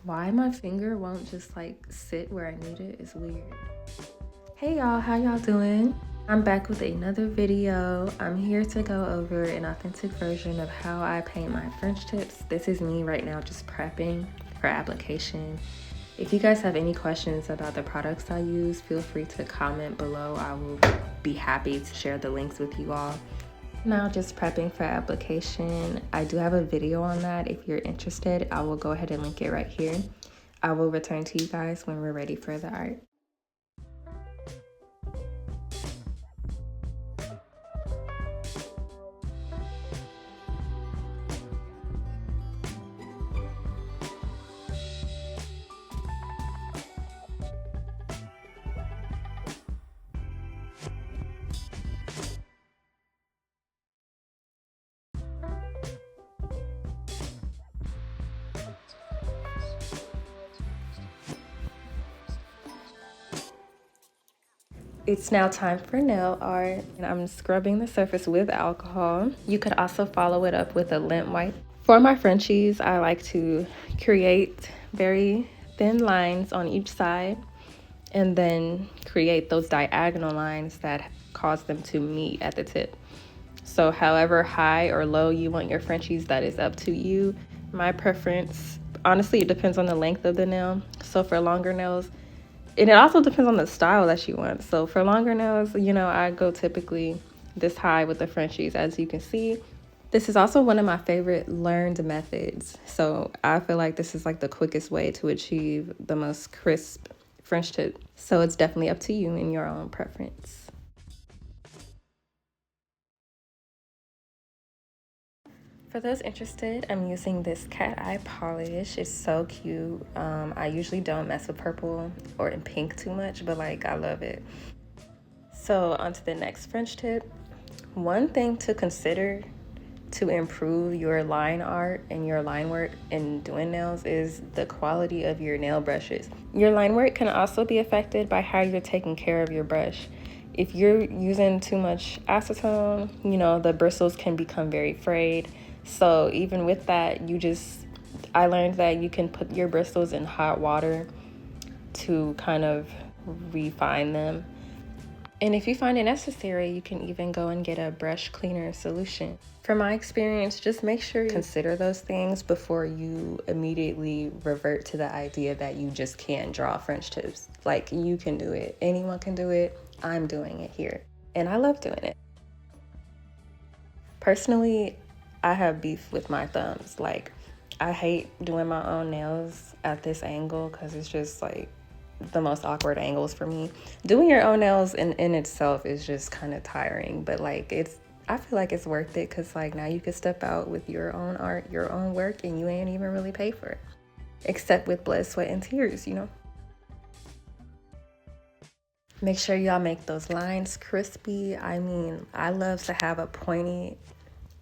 Why my finger won't just like sit where I need it is weird. Hey y'all, how y'all doing? I'm back with another video. I'm here to go over an authentic version of how I paint my French tips. This is me right now just prepping for application. If you guys have any questions about the products I use, feel free to comment below. I will be happy to share the links with you all. Now just prepping for application. I do have a video on that. If you're interested, I will go ahead and link it right here. I will return to you guys when we're ready for the art. It's now time for nail art, and I'm scrubbing the surface with alcohol. You could also follow it up with a lint wipe. For my Frenchies, I like to create very thin lines on each side and then create those diagonal lines that cause them to meet at the tip. So however high or low you want your Frenchies, that is up to you. My preference, honestly, it depends on the length of the nail. So for longer nails, and it also depends on the style that you want. So for longer nails, you know, I go typically this high with the Frenchies, as you can see. This is also one of my favorite learned methods. So I feel like this is like the quickest way to achieve the most crisp French tip. So it's definitely up to you and your own preference. For those interested, I'm using this cat eye polish. It's so cute. I usually don't mess with purple or in pink too much, but like I love it. So on to the next French tip. One thing to consider to improve your line art and your line work in doing nails is the quality of your nail brushes. Your line work can also be affected by how you're taking care of your brush. If you're using too much acetone, you know, the bristles can become very frayed. So even with that, I learned that you can put your bristles in hot water to kind of refine them. And if you find it necessary, you can even go and get a brush cleaner solution. From my experience, just make sure you consider those things before you immediately revert to the idea that you just can't draw French tips. Like, you can do it. Anyone can do it. I'm doing it here. And I love doing it. Personally, I have beef with my thumbs. Like, I hate doing my own nails at this angle because it's just like the most awkward angles for me. Doing your own nails in itself is just kind of tiring, but like I feel like it's worth it because like now you can step out with your own art, your own work, and you ain't even really pay for it. Except with blood, sweat, and tears, you know? Make sure y'all make those lines crispy. I mean, I love to have a pointy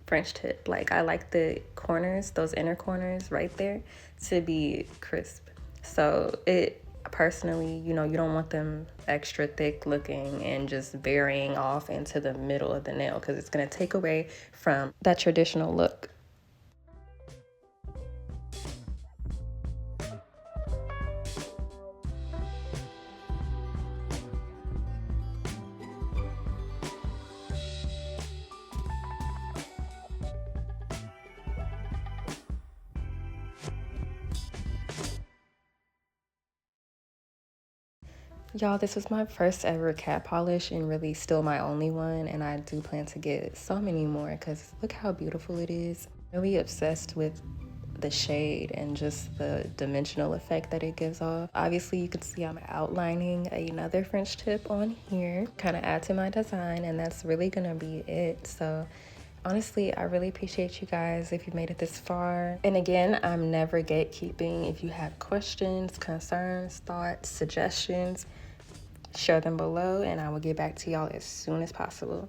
French tip. Like I like the corners, those inner corners right there, to be crisp. So it personally, you know, you don't want them extra thick looking and just varying off into the middle of the nail because it's going to take away from that traditional look. Y'all, this was my first ever cat polish and really still my only one, and I do plan to get so many more because look how beautiful it is. Really obsessed with the shade and just the dimensional effect that it gives off. Obviously, you can see I'm outlining another French tip on here, kind of add to my design, and that's really gonna be it. So honestly, I really appreciate you guys if you made it this far. And again, I'm never gatekeeping. If you have questions, concerns, thoughts, suggestions, share them below and I will get back to y'all as soon as possible.